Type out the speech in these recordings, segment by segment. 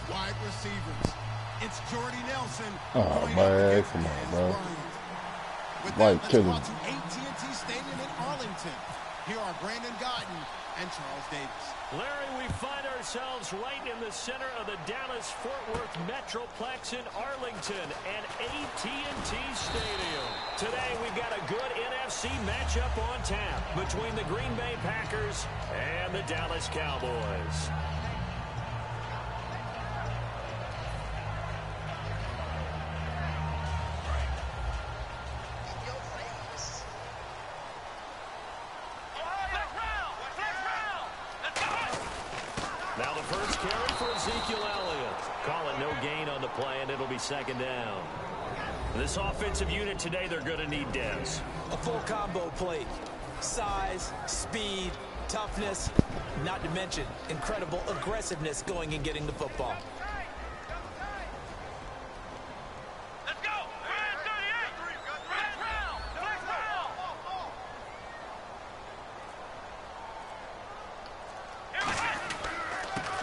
Wide receivers. It's Jordy Nelson. Oh, man, come on, bro. Like, let's go out to AT&T Stadium in Arlington. Here are Brandon Guyton and Charles Davis. Larry, we find ourselves right in the center of the Dallas-Fort Worth Metroplex in Arlington and AT&T Stadium. Today, we've got a good NFC matchup on tap between the Green Bay Packers and the Dallas Cowboys. Now the first carry for Ezekiel Elliott. Call it no gain on the play, and it'll be second down. This offensive unit today, they're going to need depth. A full combo plate. Size, speed, toughness, not to mention incredible aggressiveness going and getting the football. Let's go!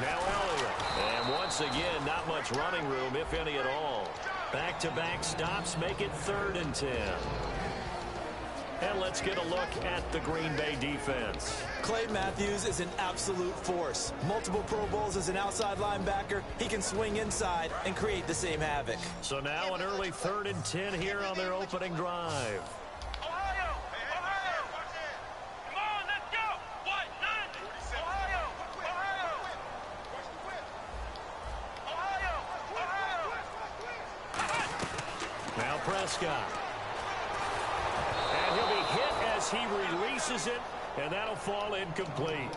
Now Elliott. And once again, not much running room, if any at all. Back-to-back stops make it 3rd and 10. And let's get a look at the Green Bay defense. Clay Matthews is an absolute force. Multiple Pro Bowls as an outside linebacker. He can swing inside and create the same havoc. So now an early 3rd and 10 here on their opening drive. Now Prescott. And he'll be hit as he releases it, and that'll fall incomplete.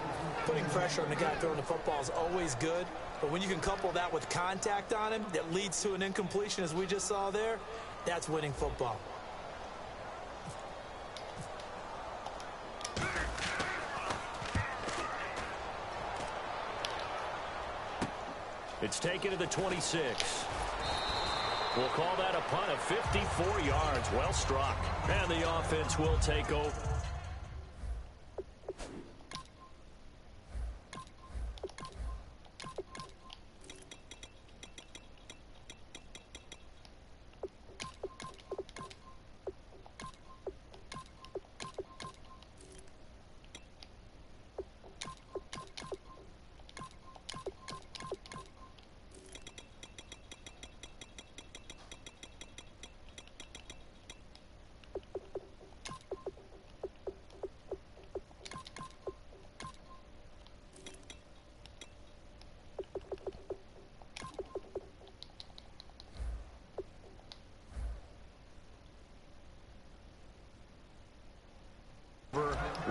Putting pressure on the guy throwing the football is always good, but when you can couple that with contact on him that leads to an incompletion, as we just saw there, that's winning football. It's taken to the 26. We'll call that a punt of 54 yards. Well struck. And the offense will take over.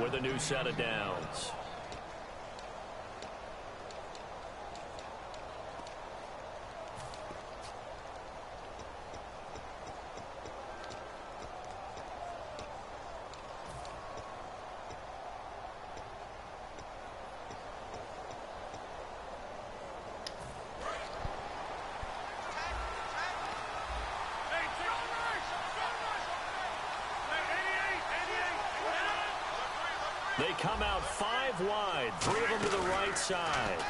With a new set of downs. They come out 5 wide, 3 of them to the right side.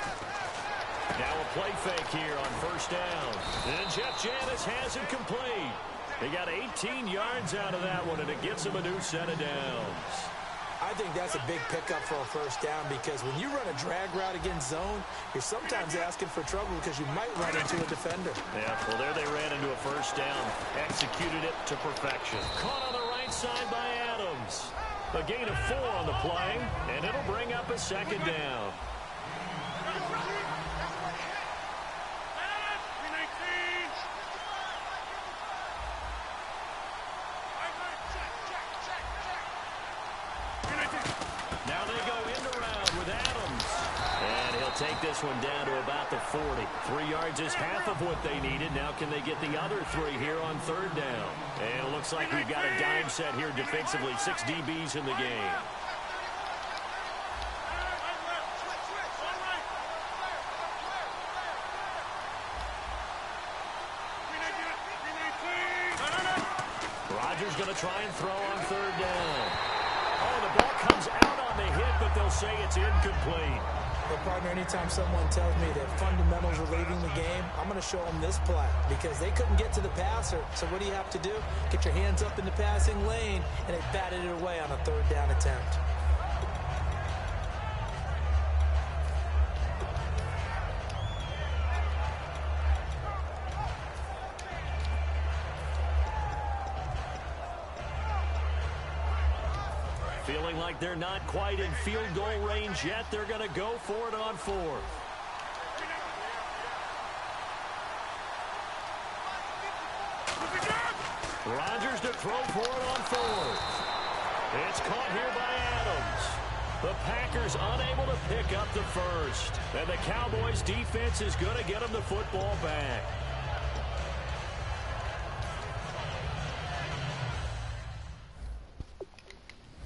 Now a play fake here on 1st down. And Jeff Janis has it complete. He got 18 yards out of that one, and it gets him a new set of downs. I think that's a big pickup for a 1st down, because when you run a drag route against zone, you're sometimes asking for trouble because you might run into a defender. Yeah, well, there they ran into a 1st down. Executed it to perfection. Caught on the right side by Adams. A gain of 4 on the play, and it'll bring up a 2nd down. Now they go end around with Adams. And he'll take this one down to about the 40. 3 yards is half of what they needed. Now can they get the other 3 here on 3rd down? And it looks like we've got a dime set here defensively. 6 DBs in the game. Rodgers going to try and throw on 3rd down. Oh, the ball comes out on the hit, but they'll say it's incomplete. Well, partner, anytime someone tells me that fundamentals are leaving the game, I'm going to show them this play because they couldn't get to the passer. So what do you have to do? Get your hands up in the passing lane, and they batted it away on a third down attempt. Feeling like they're not quite in field goal range yet, they're going to go for it on fourth. Rodgers to throw for it on fourth. It's caught here by Adams. The Packers unable to pick up the first. And the Cowboys defense is going to get them the football back.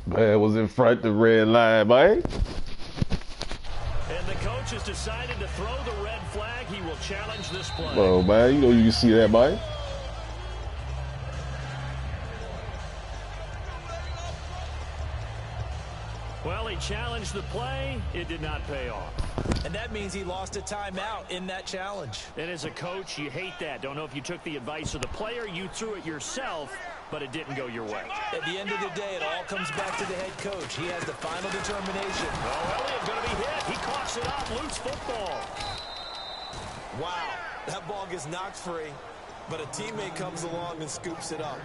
Man was in front the red line, man. And the coach has decided to throw the red flag. He will challenge this play. Oh, man, you know you can see that, man. Well, he challenged the play. It did not pay off. And that means he lost a timeout in that challenge. And as a coach, you hate that. Don't know if you took the advice of the player, you threw it yourself, but it didn't go your way. At the end of the day, it all comes back to the head coach. He has the final determination. Oh, Elliott going to be hit. He coughs it up. Loose football. Wow, that ball gets knocked free, but a teammate comes along and scoops it up.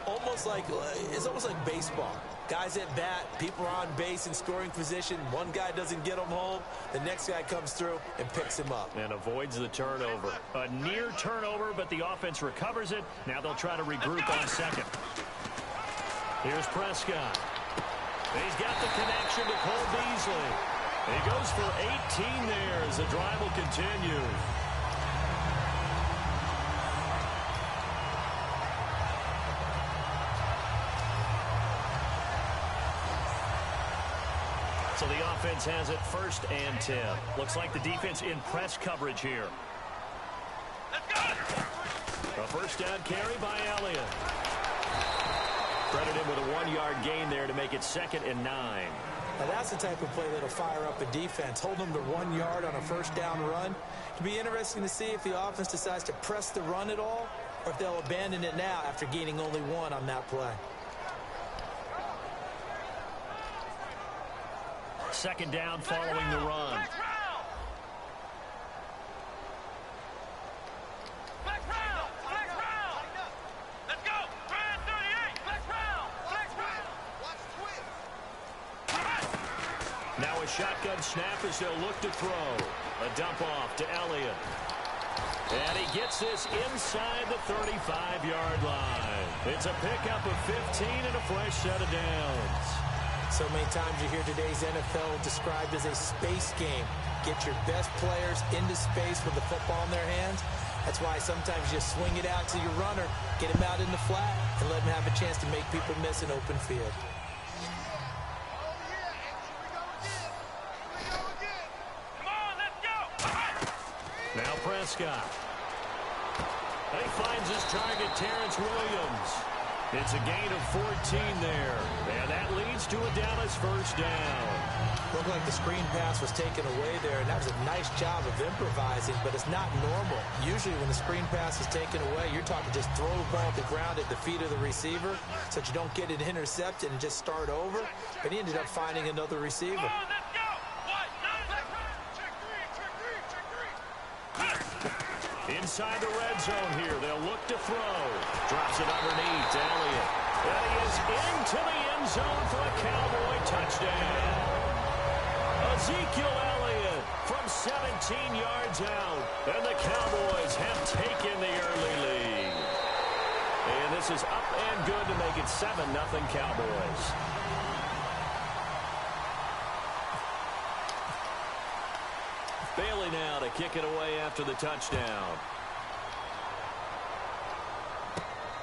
It's almost like baseball. Guys at bat, people are on base in scoring position. One guy doesn't get him home. The next guy comes through and picks him up. And avoids the turnover. A near turnover, but the offense recovers it. Now they'll try to regroup on second. Here's Prescott. He's got the connection to Cole Beasley. He goes for 18 there as the drive will continue. So the offense has it 1st and 10. Looks like the defense in press coverage here. Let's go! A first down carry by Elliott. Credit him with a 1-yard gain there to make it 2nd and 9. Now that's the type of play that'll fire up a defense. Hold them to 1 yard on a first down run. It'll be interesting to see if the offense decides to press the run at all or if they'll abandon it now after gaining only 1 on that play. 2nd down following the run. Flex round! Let's go! 38! Flex round! Now a shotgun snap as they'll look to throw. A dump off to Elliott. And he gets this inside the 35-yard line. It's a pickup of 15 and a fresh set of downs. So many times you hear today's NFL described as a space game. Get your best players into space with the football in their hands. That's why sometimes you swing it out to your runner, get him out in the flat, and let him have a chance to make people miss an open field. Come on, let's go! Now Prescott. He finds his target, Terrence Williams. It's a gain of 14 there. And that leads to a Dallas first down. Looked like the screen pass was taken away there, and that was a nice job of improvising, but it's not normal. Usually when the screen pass is taken away, you're talking just throw the ball at the ground at the feet of the receiver so that you don't get it intercepted and just start over. But he ended up finding another receiver. Come on, let's go! What? Check three! Inside the red zone here, they'll look to throw. Drops it underneath to Elliott. And he is into the end zone for a Cowboy touchdown. Ezekiel Elliott from 17 yards out. And the Cowboys have taken the early lead. And this is up and good to make it 7-0 Cowboys. Bailey now to kick it away after the touchdown.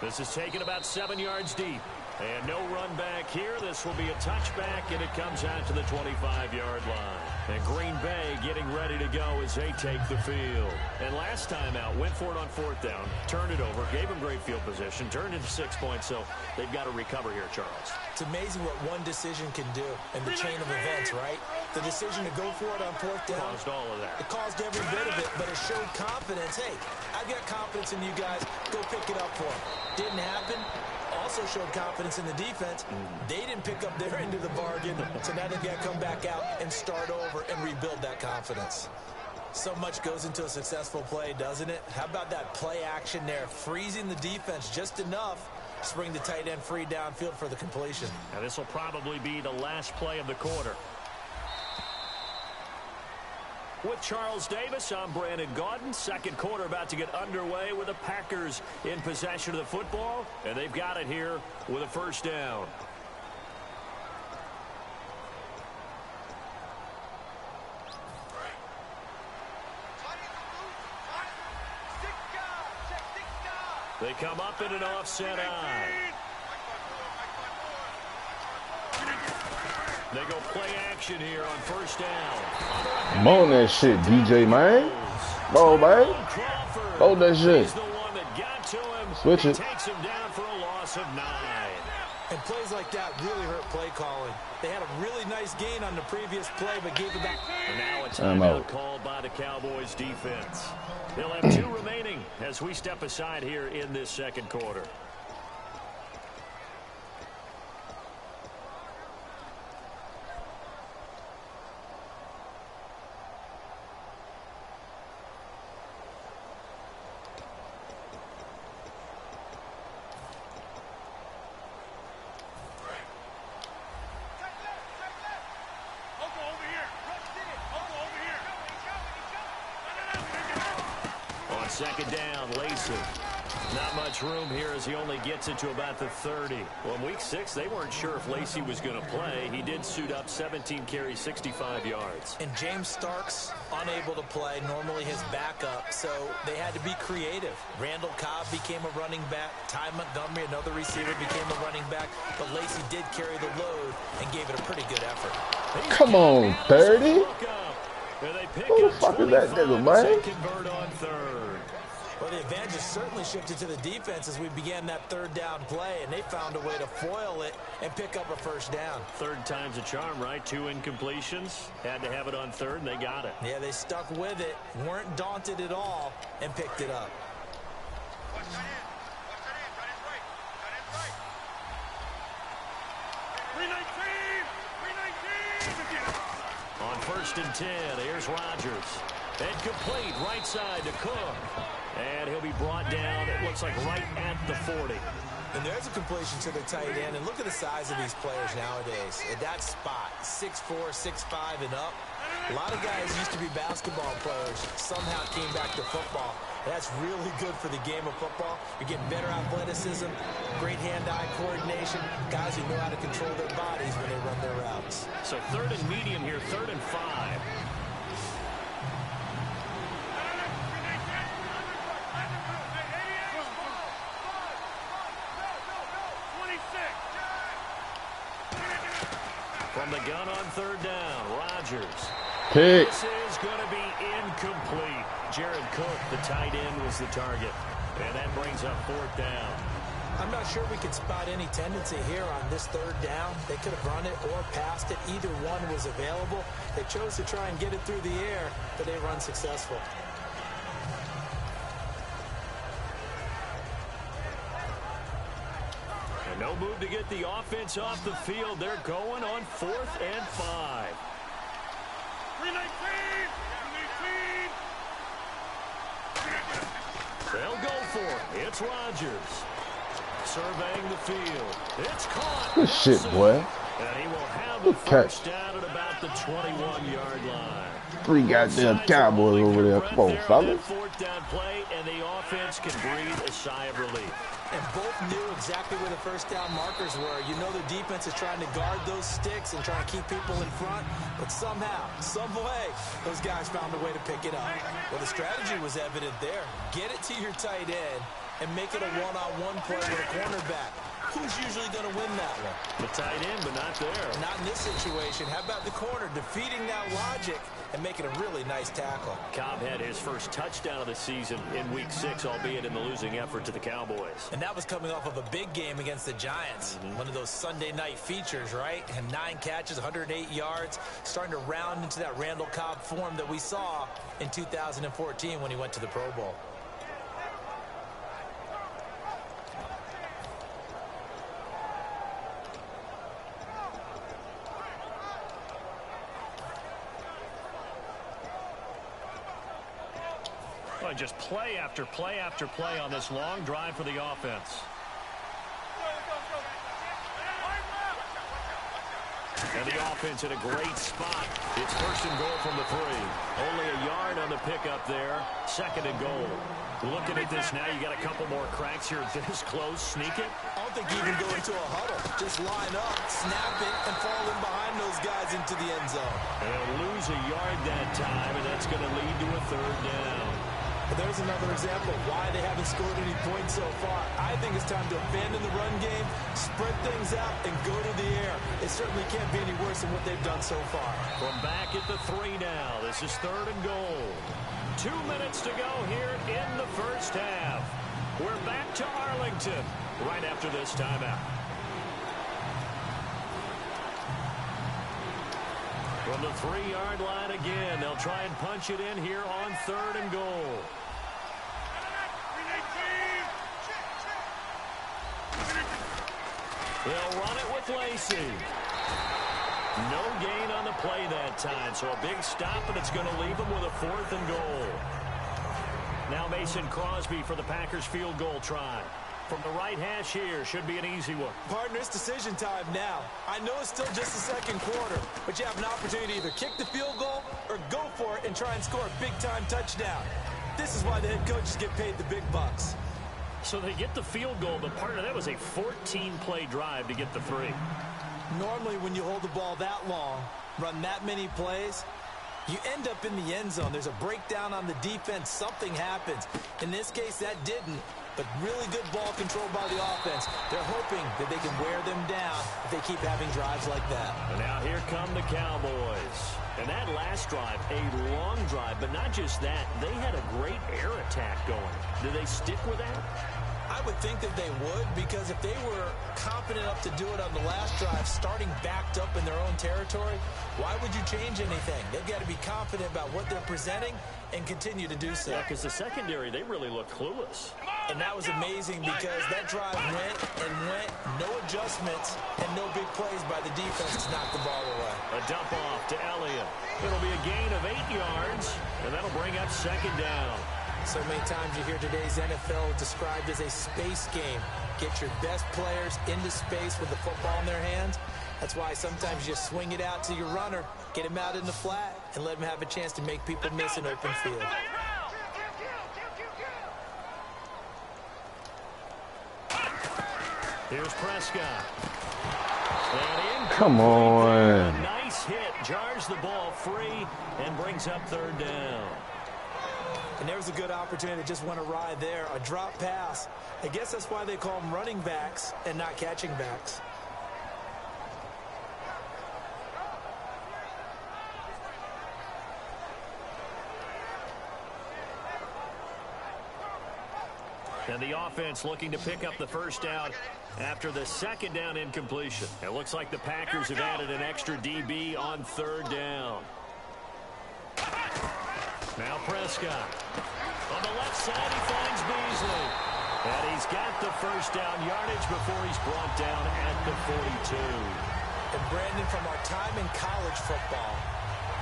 This is taken about 7 yards deep. And no run back here. This will be a touchback, and it comes out to the 25-yard line. And Green Bay getting ready to go as they take the field. And last time out, went for it on 4th down, turned it over, gave them great field position, turned into 6 points, so they've got to recover here, Charles. It's amazing what one decision can do in the chain of events, right? The decision to go for it on 4th down. Caused all of that. It caused every bit of it, but it showed confidence. Hey, I've got confidence in you guys. Go pick it up for them. Didn't happen. Also showed confidence in the defense. They didn't pick up their end of the bargain, so now they've got to come back out and start over and rebuild that confidence. So much goes into a successful play, doesn't it? How about that play action there, freezing the defense just enough to bring the tight end free downfield for the completion. Now this will probably be the last play of the quarter. With Charles Davis, I'm Brandon Gaudin. Second quarter about to get underway with the Packers in possession of the football, and they've got it here with a first down. They come up in an offset eye. They go play action here on first down. Come on that shit, DJ, man. Bro, man. Hold that shit. He's the one that got to him. Switch it. Takes him down for a loss of 9. And plays like that really hurt play calling. They had a really nice gain on the previous play, but gave it back. And now a timeout called by the Cowboys defense. They'll have 2 remaining as we step aside here in this second quarter. Second down, Lacey. Not much room here as he only gets it to about the 30. Well, in week 6, they weren't sure if Lacey was going to play. He did suit up, 17 carries, 65 yards. And James Starks unable to play, normally his backup, so they had to be creative. Randall Cobb became a running back. Ty Montgomery, another receiver, became a running back. But Lacey did carry the load and gave it a pretty good effort. Come on, 30. Who the fuck is that nigga, man? Convert on 3rd. Well, the advantage has certainly shifted to the defense as we began that 3rd down play, and they found a way to foil it and pick up a first down. 3rd time's a charm, right? 2 incompletions. Had to have it on 3rd, and they got it. Yeah, they stuck with it, weren't daunted at all, and picked it up. Watch that in. Watch that in. That is right. That is right. 319. 319. On 1st and 10, here's Rodgers. And complete right side to Cook. And he'll be brought down, it looks like right at the 40. And there's a completion to the tight end. And look at the size of these players nowadays. At that spot, 6'4", 6'5", and up. A lot of guys used to be basketball players. Somehow came back to football. That's really good for the game of football. You're getting better athleticism, great hand-eye coordination, guys who know how to control their bodies when they run their routes. So 3rd and medium here, 3rd and 5. From the gun on 3rd down, Rodgers. Pick. This is going to be incomplete. Jared Cook, the tight end, was the target. And that brings up 4th down. I'm not sure we could spot any tendency here on this 3rd down. They could have run it or passed it. Either one was available. They chose to try and get it through the air, but they were unsuccessful. And no move to get the offense off the field. They're going on 4th and 5. 319. 319. They'll go for it. It's Rodgers. Surveying the field. It's caught. Good shit, boy. And he will have the first down at about the 21-yard line. 3 goddamn Cowboys over there. Come on, fellas. 4th down play, and the offense can breathe a sigh of relief. And both knew exactly where the first down markers were. You know the defense is trying to guard those sticks and trying to keep people in front. But somehow, some way, those guys found a way to pick it up. Well, the strategy was evident there. Get it to your tight end and make it a one-on-one play with a cornerback. who's usually going to win that one? The tight end, but not there. Not in this situation. How about the corner defeating that logic and making a really nice tackle? Cobb had his first touchdown of the season in Week 6, albeit in the losing effort to the Cowboys. And that was coming off of a big game against the Giants. One of those Sunday night features, right? And 9 catches, 108 yards, starting to round into that Randall Cobb form that we saw in 2014 when he went to the Pro Bowl. Just play after play after play on this long drive for the offense. And the offense in a great spot. It's first and goal from the 3. Only a yard on the pickup there. Second and goal. Looking at this now, you got a couple more cracks here this close. Sneak it. I don't think you even go into a huddle. Just line up, snap it, and fall in behind those guys into the end zone. And they'll lose a yard that time, and that's going to lead to a 3rd down. But there's another example of why they haven't scored any points so far. I think it's time to abandon the run game, spread things out, and go to the air. It certainly can't be any worse than what they've done so far. From back at the 3 now. This is 3rd and goal. 2 minutes to go here in the first half. We're back to Arlington right after this timeout. From the 3-yard line again, they'll try and punch it in here on 3rd and goal. They'll run it with Lacey. No gain on the play that time, so a big stop, and it's going to leave them with a 4th and goal. Now Mason Crosby for the Packers field goal try. From the right hash here, should be an easy one. Partner, it's decision time now. I know it's still just the second quarter, but you have an opportunity to either kick the field goal or go for it and try and score a big-time touchdown. This is why the head coaches get paid the big bucks. So they get the field goal, but partner, that was a 14-play drive to get the 3. Normally, when you hold the ball that long, run that many plays, you end up in the end zone. There's a breakdown on the defense. Something happens. In this case, that didn't. But really good ball control by the offense. They're hoping that they can wear them down if they keep having drives like that. And now here come the Cowboys. And that last drive, a long drive, but not just that. They had a great air attack going. Do they stick with that? I would think that they would, because if they were confident enough to do it on the last drive, starting backed up in their own territory, why would you change anything? They've got to be confident about what they're presenting and continue to do so. Yeah, because the secondary, they really look clueless. And that was amazing because that drive went and went, no adjustments, and no big plays by the defense to knock the ball away. A dump off to Elliott. It'll be a gain of 8 yards, and that'll bring up 2nd down. So many times you hear today's NFL described as a space game. Get your best players into space with the football in their hands. That's why sometimes you swing it out to your runner, get him out in the flat, and let him have a chance to make people miss an open field. Here's Prescott. And in. Come on. A nice hit. Jars the ball free and brings up 3rd down. And there's a good opportunity that just went awry there. A drop pass. I guess that's why they call them running backs and not catching backs. And the offense looking to pick up the 1st down after the 2nd down incompletion. It looks like the Packers have added an extra DB on 3rd down. Now Prescott. On the left side, he finds Beasley. And he's got the 1st down yardage before he's brought down at the 42. And Brandon, from our time in college football,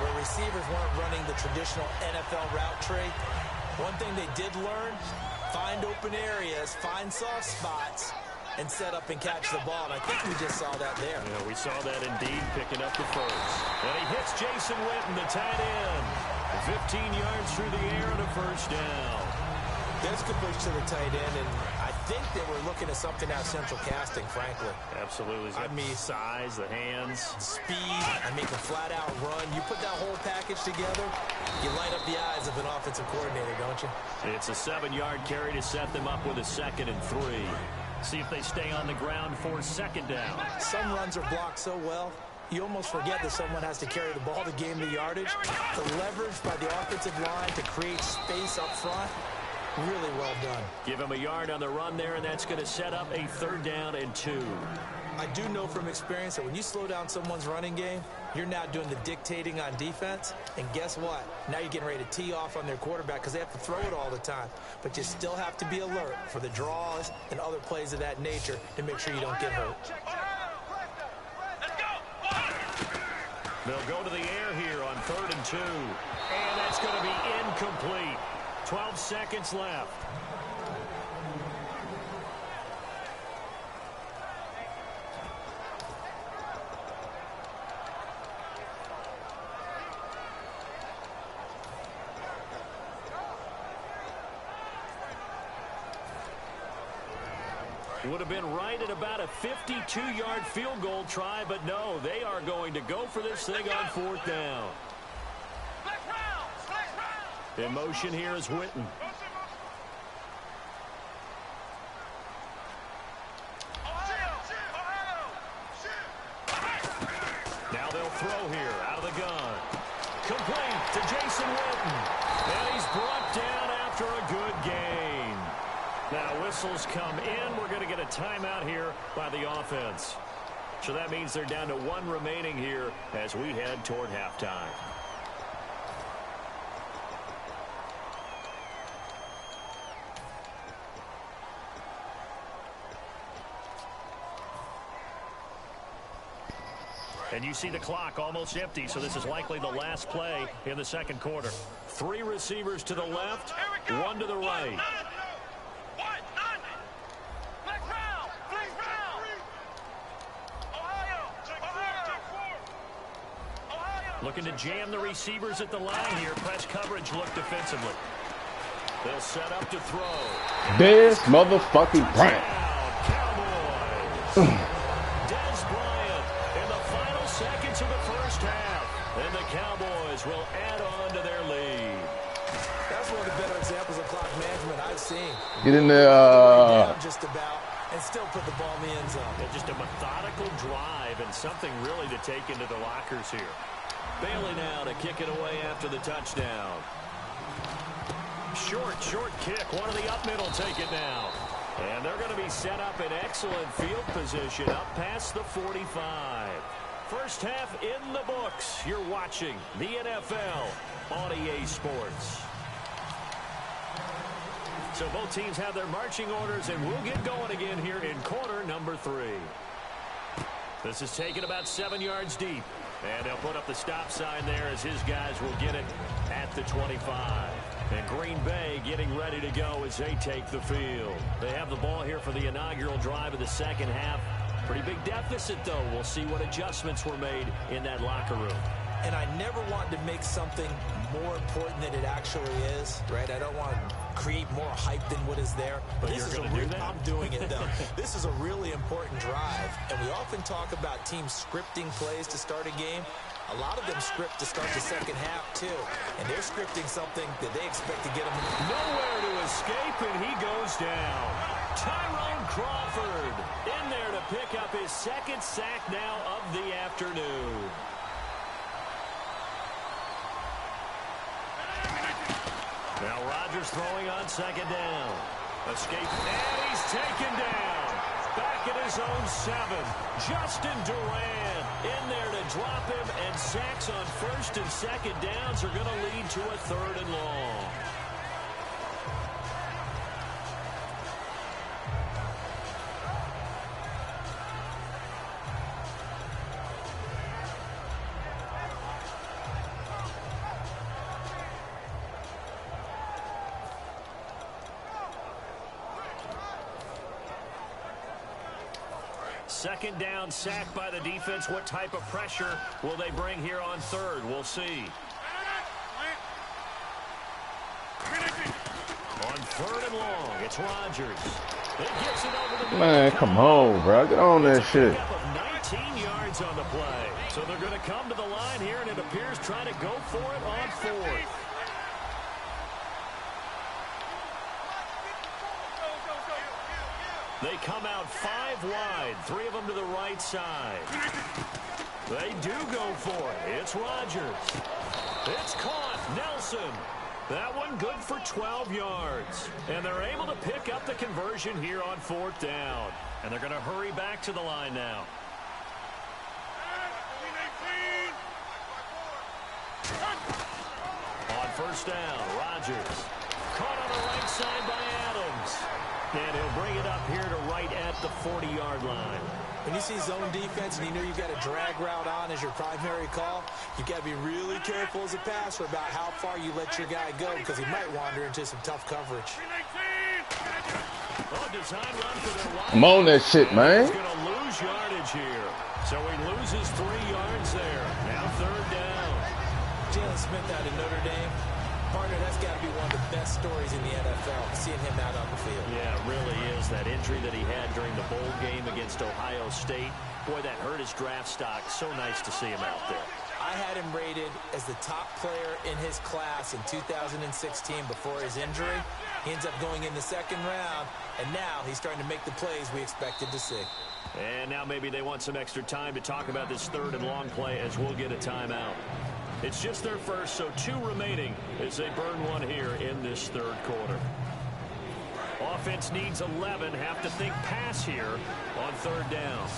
where receivers weren't running the traditional NFL route tree, one thing they did learn, find open areas, find soft spots, and set up and catch the ball. And I think we just saw that there. Yeah, we saw that indeed, picking up the 1st. And he hits Jason Witten, the tight end. 15 yards through the air and a 1st down. There's good push to the tight end, and I think they were looking at something out of central casting, frankly. Absolutely. I mean, size, the hands. Speed, I mean, a flat-out run. You put that whole package together, you light up the eyes of an offensive coordinator, don't you? It's a 7-yard carry to set them up with a 2nd and 3. See if they stay on the ground for second down. Some runs are blocked so well, you almost forget that someone has to carry the ball to gain the yardage. The leverage by the offensive line to create space up front, really well done. Give him a yard on the run there, and that's going to set up a 3rd down and 2. I do know from experience that when you slow down someone's running game, you're now doing the dictating on defense. And guess what? Now you're getting ready to tee off on their quarterback because they have to throw it all the time. But you still have to be alert for the draws and other plays of that nature to make sure you don't get hurt. They'll go to the air here on 3rd and 2. And that's going to be incomplete. 12 seconds left. Would have been right at about a 52-yard field goal try, but no, they are going to go for this thing on 4th down. In motion here is Witten. Now they'll throw here out of the gun. Complete to Jason Witten. And he's brought down after a good game. Now whistles come in. We're going to get a timeout here by the offense. So that means they're down to 1 remaining here as we head toward halftime. And you see the clock almost empty, so this is likely the last play in the 2nd quarter. 3 receivers to the left, 1 to the right. Looking to jam the receivers at the line here. Press coverage look defensively. They'll set up to throw. This motherfucking Bryant. Cowboys. Seconds of the first half, and the Cowboys will add on to their lead. That's one of the better examples of clock management I've seen. Get in there. Just about, and still put the ball in the end zone. Yeah, just a methodical drive and something really to take into the lockers here. Bailey now to kick it away after the touchdown. Short kick. One of the up middle take it now. And they're going to be set up in excellent field position up past the 45. First half in the books. You're watching the NFL on EA Sports. So both teams have their marching orders, and we'll get going again here in quarter number 3. This is taken about 7 yards deep. And they'll put up the stop sign there as his guys will get it at the 25. And Green Bay getting ready to go as they take the field. They have the ball here for the inaugural drive of the 2nd half. Pretty big deficit, though. We'll see what adjustments were made in that locker room. And I never want to make something more important than it actually is, right? I don't want to create more hype than what is there. But you're going to do that? I'm doing it, though. This is a really important drive. And we often talk about teams scripting plays to start a game. A lot of them script to start the 2nd half, too. And they're scripting something that they expect to get them. Nowhere to escape, and he goes down. Tyrone Crawford in there to pick up his 2nd sack now of the afternoon. Now Rodgers throwing on 2nd down. Escape, and he's taken down. Back at his own 7. Justin Durant in there to drop him, and sacks on 1st and 2nd downs are going to lead to a 3rd and long. Second down, sack by the defense. What type of pressure will they bring here on 3rd? We'll see. On 3rd and long, it's Rodgers. It gets it over the Man, come on, bro. Get on that shit. Of 19 yards on the play. So they're going to come to the line here, and it appears trying to go for it on 4th. They come out 5 wide, 3 of them to the right side. They do go for it. It's Rodgers. It's caught. Nelson. That one good for 12 yards. And they're able to pick up the conversion here on 4th down. And they're going to hurry back to the line now. On 1st down, Rodgers. Caught on the right side by Adams. And he'll bring it up here to right at the 40-yard line. When you see zone defense and you know you've got a drag route on as your primary call, you've got to be really careful as a passer about how far you let your guy go because he might wander into some tough coverage. Oh, design run for their line. I'm on that shit, man. He's going to lose yardage here. So he loses 3 yards there. Now 3rd down. Jalen Smith out of Notre Dame. Partner, that's got to be one of the best stories in the NFL, seeing him out on the field. Yeah, it really is. That injury that he had during the bowl game against Ohio State, boy, that hurt his draft stock. So nice to see him out there. I had him rated as the top player in his class in 2016 before his injury. He ends up going in the 2nd round, and now he's starting to make the plays we expected to see. And now maybe they want some extra time to talk about this 3rd and long play as we'll get a timeout. It's just their first, so 2 remaining as they burn one here in this 3rd quarter. Offense needs 11. Have to think pass here on 3rd down.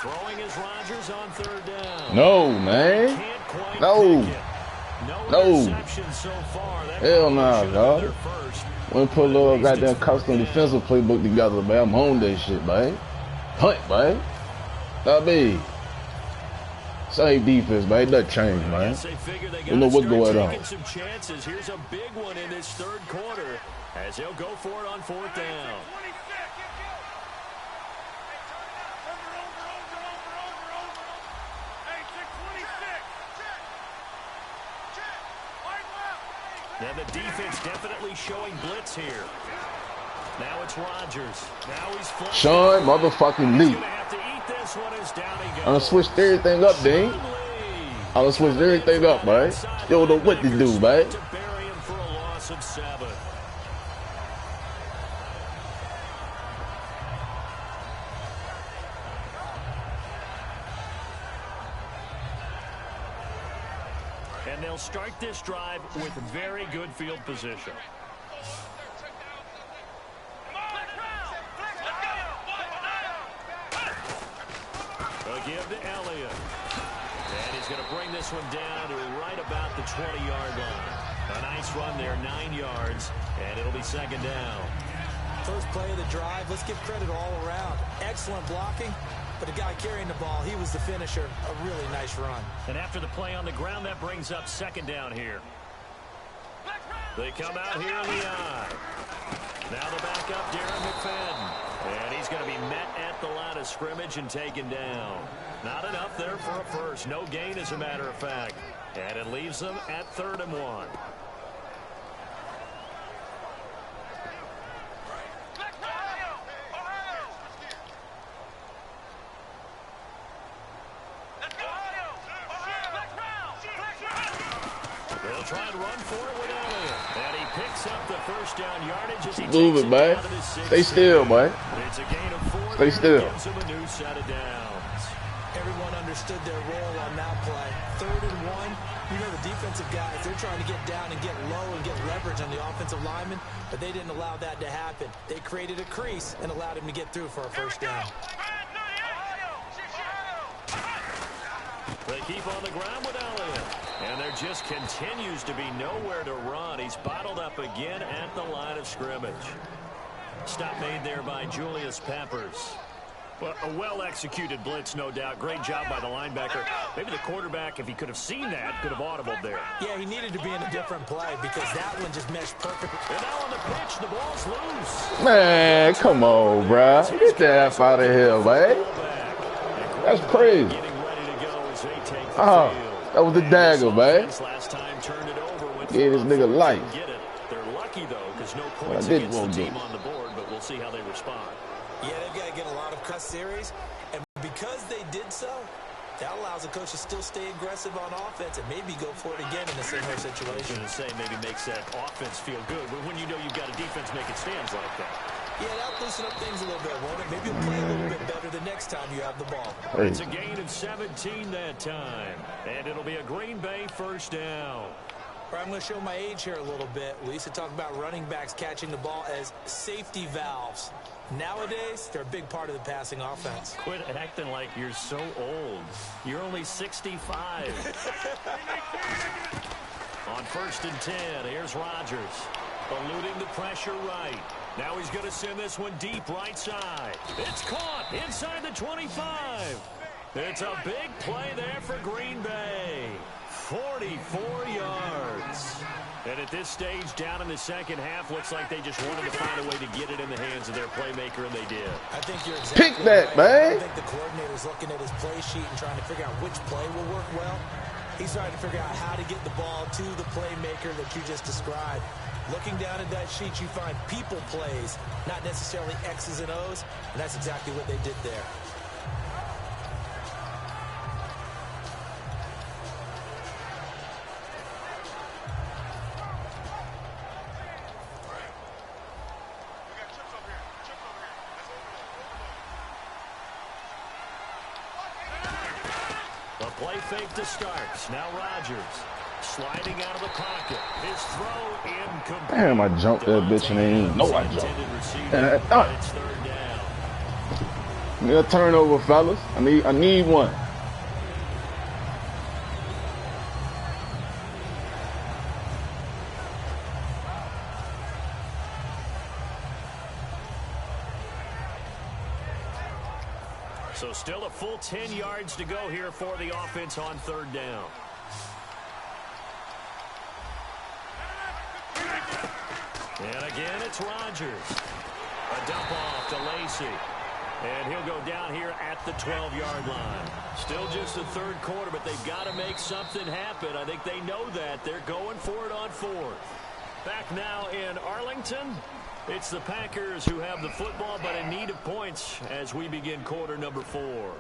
Throwing is Rodgers on 3rd down. No, man. Can't quite No. pick it. No. Interception so far. That Hell nah, should have been dog. their first. We put a little goddamn custom defensive playbook together, man. I'm on that shit, man. Punt, man. That be. Same defense, man. Nothing changed, man. You know what's going on. Some chances. Here's a big one in this 3rd quarter as they'll go for it on 4th down. And the defense definitely showing blitz here. Now it's Rodgers. Now he's flipped. Sean motherfucking Lee. I done switched everything up, Dean. I done switched everything up, man. You don't know what to do, man. To bury him for a loss of 7. And they'll start this drive with very good field position. They'll give to Elliott. And he's going to bring this one down to right about the 20-yard line. A nice run there, 9 yards, and it'll be 2nd down. First play of the drive, let's give credit all around. Excellent blocking. But the guy carrying the ball, he was the finisher. A really nice run. And after the play on the ground, that brings up 2nd down here. They come out here in the eye. Now the backup, Darren McFadden. And he's going to be met at the line of scrimmage and taken down. Not enough there for a first. No gain, as a matter of fact. And it leaves them at 3rd and 1. They'll try and run for it with Elliott. And he picks up the 1st down yardage as he Move it, man. Stay still, man. It's a gain of 4. Stay still. Gives him a new set of downs. Everyone understood their role on that play. 3rd and 1. You know the defensive guys, they're trying to get down and get low and get leverage on the offensive lineman, but they didn't allow that to happen. They created a crease and allowed him to get through for a 1st down. They keep on the ground with Elliott. And there just continues to be nowhere to run. He's bottled up again at the line of scrimmage. Stop made there by Julius Peppers. Well, a well-executed blitz, no doubt. Great job by the linebacker. Maybe the quarterback, if he could have seen that, could have audibled there. Yeah, he needed to be in a different play because that one just meshed perfectly. And now on the pitch, the ball's loose. Man, come on, bruh. Get the F out of here, man. That's crazy. Getting ready to go as they take the Oh, field. that was the dagger, man. Last time turned it over with Gave this nigga life. get it. They're lucky, though, because no points did against the won't team do. on the board, but we'll see how they respond. Yeah, they've got to get a lot of cuss series, and because they did so, That allows the coach to still stay aggressive on offense and maybe go for it again in a similar situation. I was going to say, maybe makes that offense feel good, but when you know you've got a defense making stands like that. Yeah, that'll loosen up things a little bit, won't it? Maybe you'll play a little bit better the next time you have the ball. Hey. It's a gain of 17 that time, and it'll be a Green Bay first down. All right, I'm going to show my age here a little bit. We used to talk about running backs catching the ball as safety valves. Nowadays, they're a big part of the passing offense. Quit acting like you're so old. You're only 65. On 1st and 10, here's Rodgers. Eluding the pressure right. Now he's going to send this one deep right side. It's caught inside the 25. It's a big play there for Green Bay. 44 yards. And at this stage, down in the second half, looks like they just wanted to find a way to get it in the hands of their playmaker, and they did. I think you're exactly Pick that, right. man. I think the coordinator's looking at his play sheet and trying to figure out which play will work well. He's trying to figure out how to get the ball to the playmaker that you just described. Looking down at that sheet, you find people plays, not necessarily X's and O's, and that's exactly what they did there. Play fake to start. Now Rodgers sliding out of the pocket. His throw incomplete. Damn, I jumped that bitch and they didn't know I jumped. And I thought. It's third down. Need a turnover, fellas. I need one. So still a full 10 yards to go here for the offense on third down. And again, it's Rodgers. A dump off to Lacy. And he'll go down here at the 12-yard line. Still just the third quarter, but they've got to make something happen. I think they know that. They're going for it on fourth. Back now in Arlington. It's the Packers who have the football, but in need of points as we begin quarter number 4.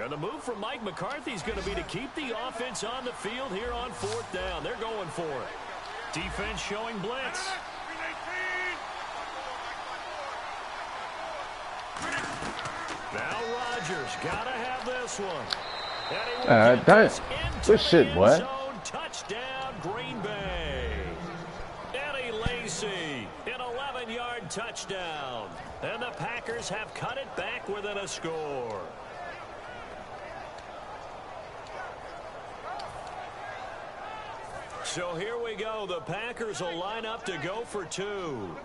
And the move from Mike McCarthy is going to be to keep the offense on the field here on fourth down. They're going for it. Defense showing blitz. Now Rodgers got to have this one. Damn. Good shit, boy. Touchdown, Green Bay. Eddie Lacy, an 11-yard touchdown. And the Packers have cut it back within a score. So here we go. The Packers will line up to go for 2.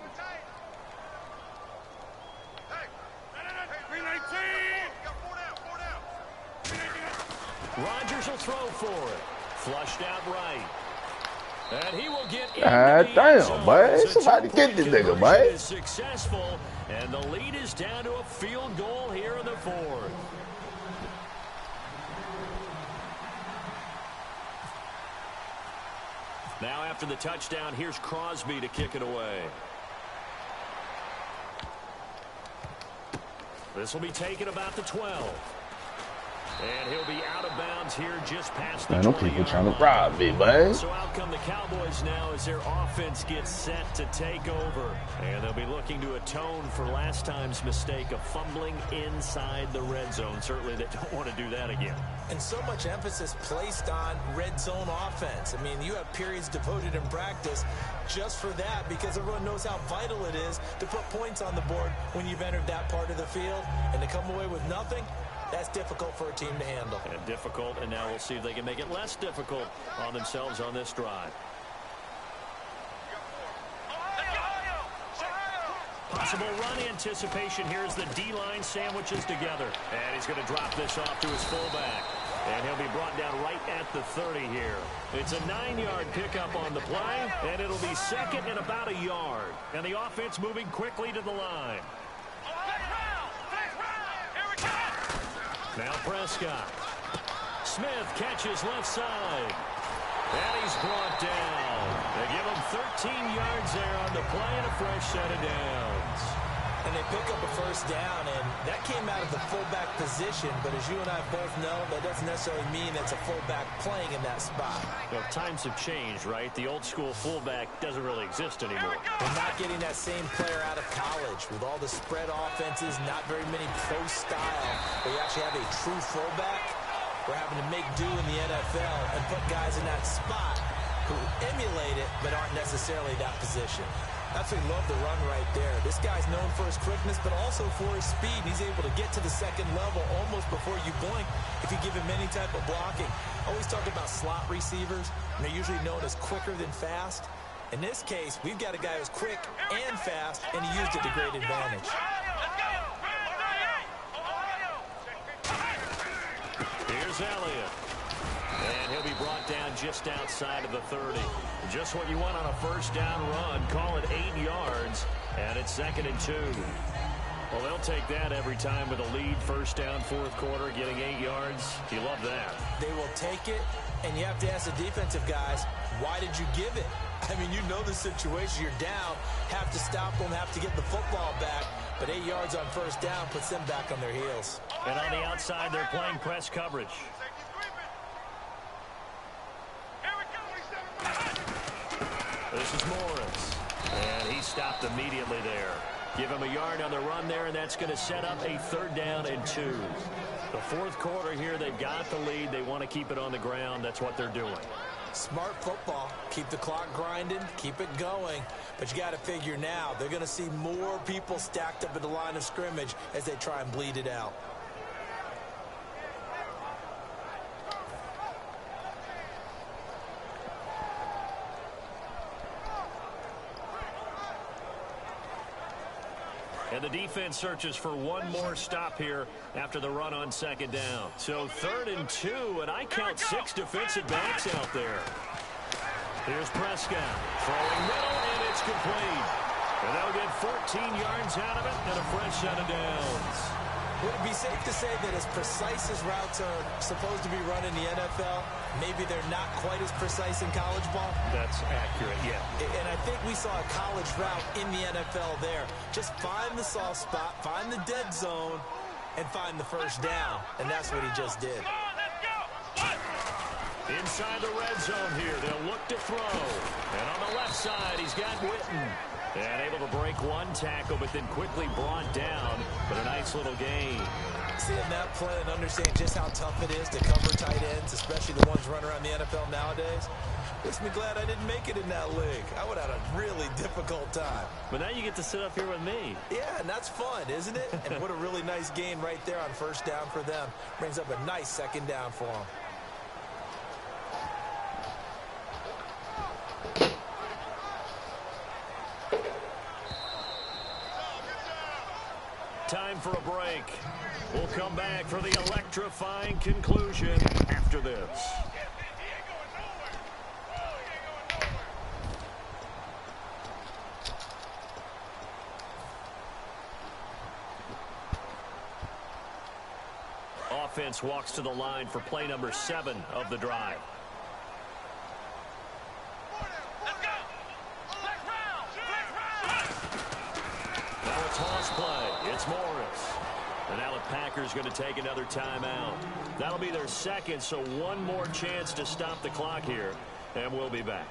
Rodgers will throw for it. Flushed out right. And he will get in. Damn, boy. Somebody get this nigga, boy. Successful, and the lead is down to a field goal here in the fourth. Now after the touchdown, here's Crosby to kick it away. This will be taken about the 12. And he'll be out of bounds here just past the 20. Man, them people trying to rob me, man. So out come the Cowboys now as their offense gets set to take over. And they'll be looking to atone for last time's mistake of fumbling inside the red zone. Certainly they don't want to do that again. And so much emphasis placed on red zone offense. I mean, you have periods devoted in practice just for that because everyone knows how vital it is to put points on the board when you've entered that part of the field. And to come away with nothing, that's difficult for a team to handle. And difficult, and now we'll see if they can make it less difficult on themselves on this drive. Possible run anticipation here as the D-line sandwiches together. And he's going to drop this off to his fullback. And he'll be brought down right at the 30 here. It's a 9-yard pickup on the play, and it'll be second and about a yard. And the offense moving quickly to the line. Now Prescott. Smith catches left side. And he's brought down. They give him 13 yards there on the play and a fresh set of downs. And they pick up a first down, and that came out of the fullback position. But as you and I both know, that doesn't necessarily mean it's a fullback playing in that spot. Well, times have changed, right? The old school fullback doesn't really exist anymore. We're not getting that same player out of college with all the spread offenses, not very many pro style, where you actually have a true fullback. We're having to make do in the NFL and put guys in that spot who emulate it but aren't necessarily that position. Absolutely love the run right there. This guy's known for his quickness, but also for his speed. He's able to get to the second level almost before you blink if you give him any type of blocking. I always talk about slot receivers, and they're usually known as quicker than fast. In this case, we've got a guy who's quick and fast, and he used it to great advantage. Here's Elliott. And he'll be brought down just outside of the 30. Just what you want on a first down run. Call it 8 yards. And it's 2nd and 2. Well, they'll take that every time with a lead. First down, fourth quarter, getting 8 yards. You love that. They will take it, and you have to ask the defensive guys, why did you give it? I mean, you know the situation. You're down, have to stop them, have to get the football back. But 8 yards on first down puts them back on their heels. And on the outside, they're playing press coverage. This is Morris. And he stopped immediately there. Give him a yard on the run there, and that's going to set up a 3rd down and 2. The fourth quarter here, they've got the lead. They want to keep it on the ground. That's what they're doing. Smart football. Keep the clock grinding, keep it going. But you got to figure now, they're going to see more people stacked up at the line of scrimmage as they try and bleed it out. And the defense searches for one more stop here after the run on 2nd down. So 3rd and 2, and I count 6 defensive backs out there. Here's Prescott. Throwing middle, and it's complete. And they'll get 14 yards out of it and a fresh set of downs. Would it be safe to say that as precise as routes are supposed to be run in the NFL, maybe they're not quite as precise in college ball? That's accurate, yeah. And I think we saw a college route in the NFL there. Just find the soft spot, find the dead zone, and find the first down. And that's what he just did. Inside the red zone here, they'll look to throw. And on the left side, he's got Witten. And able to break one tackle, but then quickly brought down. But a nice little gain. Seeing that play and understanding just how tough it is to cover tight ends, especially the ones running around the NFL nowadays, makes me glad I didn't make it in that league. I would have had a really difficult time. But now you get to sit up here with me. Yeah, and that's fun, isn't it? And what a really nice gain right there on first down for them. Brings up a nice 2nd down for them. Time for a break. We'll come back for the electrifying conclusion after this. Offense walks to the line for play number 7 of the drive. Now a toss play. It's Morris. And now the Packers going to take another timeout. That'll be their 2nd, so one more chance to stop the clock here. And we'll be back.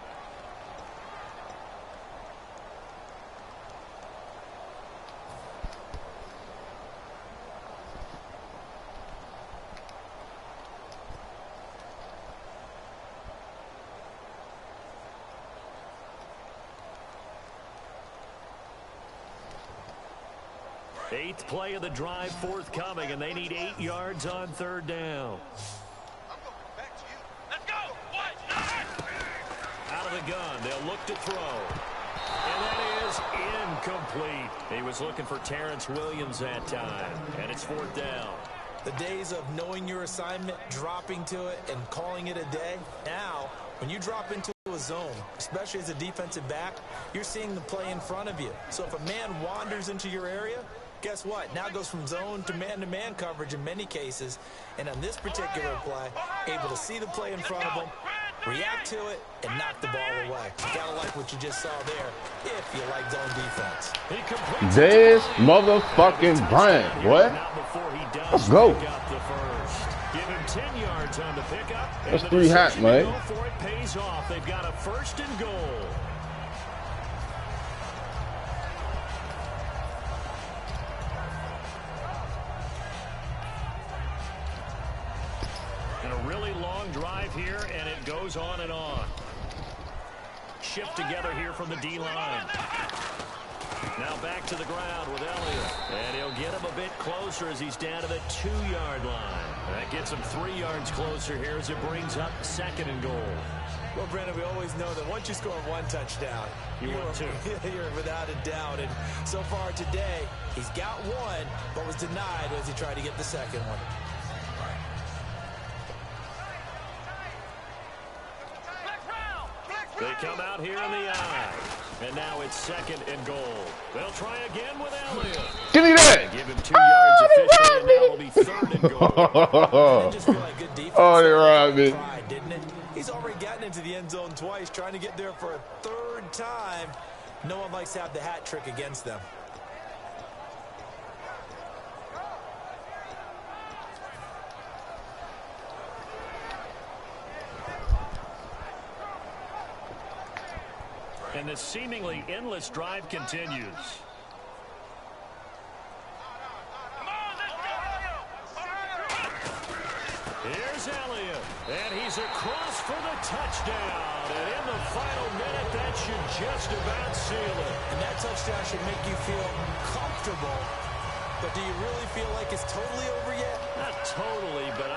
Eighth play of the drive forthcoming, and they need 8 yards on 3rd down. Out of the gun, they'll look to throw. And that is incomplete. He was looking for Terrence Williams that time, and it's 4th down. The days of knowing your assignment, dropping to it, and calling it a day. Now, when you drop into a zone, especially as a defensive back, you're seeing the play in front of you. So if a man wanders into your area, guess what? Now it goes from zone to man coverage in many cases. And on this particular play, able to see the play in front of him, react to it, and knock the ball away. You gotta like what you just saw there, if you like zone defense. This motherfucking Bryant, what? Let's go. Give him 10 yards on the pickup. That's 3 hats, man. Go for it pays off. They've got a 1st and goal. And a really long drive here, and it goes on and on. Shift together here from the D-line. Now back to the ground with Elliott. And he'll get him a bit closer as he's down to the 2-yard line. That gets him 3 yards closer here as it brings up 2nd and goal. Well, Brandon, we always know that once you score 1 touchdown, you win 2. You're without a doubt. And so far today, he's got 1, but was denied as he tried to get the 2nd one. They come out here in the I. And now it's 2nd and goal. They'll try again with Elliott. Give me that. Give him 2 yards officially, and now it'll be 3rd and goal. Just feel like good defense. Oh, they robbed me. Didn't it? He's already gotten into the end zone twice, trying to get there for a 3rd time. No one likes to have the hat trick against them. And this seemingly endless drive continues. Here's Elliott, and he's across for the touchdown. And in the final minute, that should just about seal it. And that touchdown should make you feel comfortable. But do you really feel like it's totally over yet? Not totally, but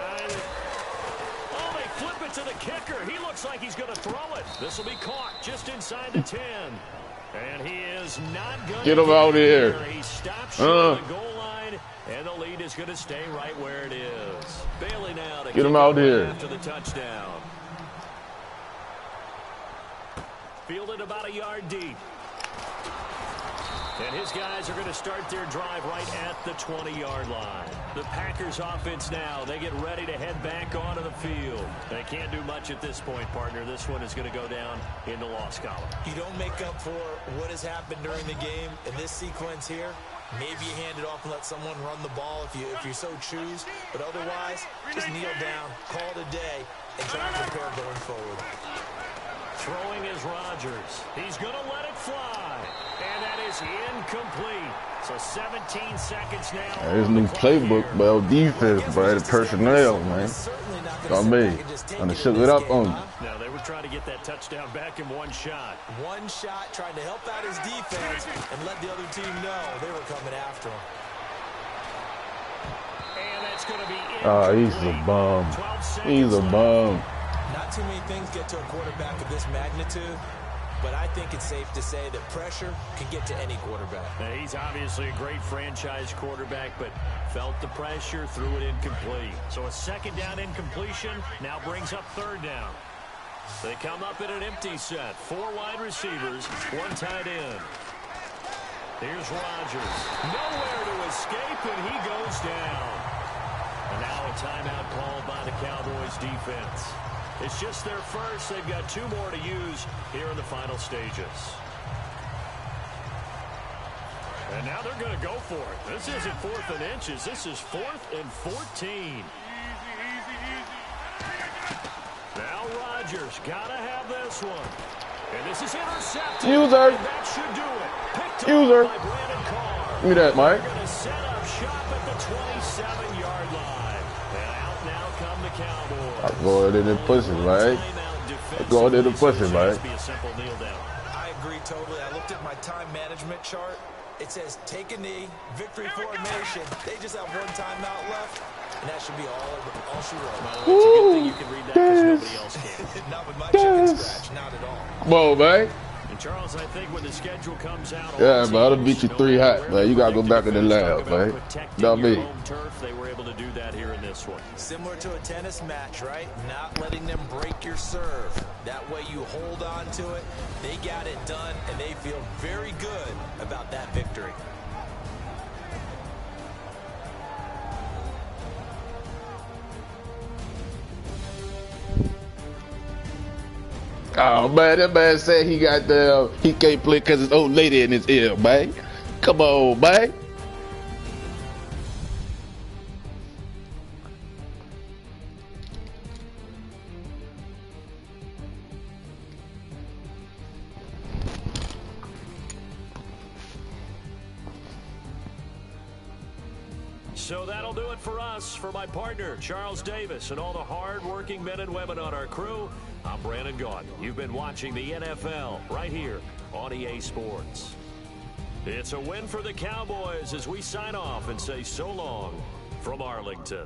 Oh, they flip it to the kicker. He looks like he's going to throw it. This will be caught just inside the 10. And he is not going to get him out here. He stops short of the goal line, and the lead is going to stay right where it is. Bailey now to get him out here after the touchdown. Fielded about a yard deep. And his guys are going to start their drive right at the 20-yard line. The Packers offense now, they get ready to head back onto the field. They can't do much at this point, partner. This one is going to go down in the loss column. You don't make up for what has happened during the game in this sequence here. Maybe you hand it off and let someone run the ball if you so choose. But otherwise, just kneel down, call it a day, and try to prepare going forward. Throwing is Rodgers. He's going to let it fly. And that is incomplete. So 17 seconds now. There's a new playbook, bro. Defense, bro. The personnel, man. I mean, I'm gonna shook it up on you. Now they were trying to get that touchdown back in one shot. One shot, trying to help out his defense and let the other team know they were coming after him. And that's going to be he's a bum. He's a bum. Not too many things get to a quarterback of this magnitude, but I think it's safe to say that pressure can get to any quarterback. Now, he's obviously a great franchise quarterback, but felt the pressure, threw it incomplete. So a second down incompletion now brings up third down. They come up in an empty set. 4 wide receivers, 1 tight end. Here's Rodgers. Nowhere to escape, and he goes down. And now a timeout called by the Cowboys defense. It's just their first. They've got 2 more to use here in the final stages. And now they're going to go for it. This isn't 4th and inches. This is 4th and 14. Now Rodgers got to have this one. And this is intercepted. User. That should do it. Picked User. up by Brandon Carr. Give me that, Mike. They're going to set up shop at the 27-yard line. And out now come the Cowboys. I'm going in the pussy, right? I'm going in the pussy, right? I agree totally. I looked at my time management chart. It says take a knee, victory formation. They just have 1 timeout left, and that should be all she wrote. It's a good thing you can read that because nobody else can. Not with my chicken scratch, not at all. Whoa, man. And Charles, I think when the schedule comes out, yeah, but I'll beat you 3 hot, man. You gotta go back in the lab, man. Not me. Home turf, they were able to do that here in this one. Similar to a tennis match, right? Not letting them break your serve. That way you hold on to it. They got it done, and they feel very good about that victory. Oh man, that man said he can't play because his old lady in his ear, man. Come on, man. So that'll do it for us. For my partner, Charles Davis, and all the hard-working men and women on our crew, I'm Brandon Gaudin. You've been watching the NFL right here on EA Sports. It's a win for the Cowboys as we sign off and say so long from Arlington.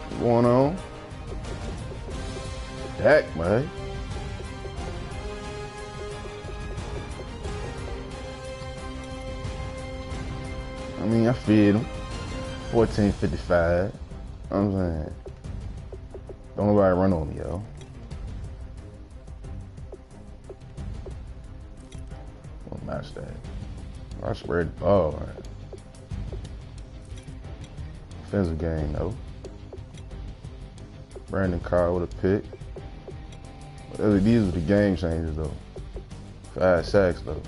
What's going on? Dak, man. I mean, I feed him. 1455. I'm saying. Don't nobody run on me, yo. What match that? I spread the ball, man. Defensive game, though. Brandon Carr with a pick. But these were the game changers, though. 5 sacks, though.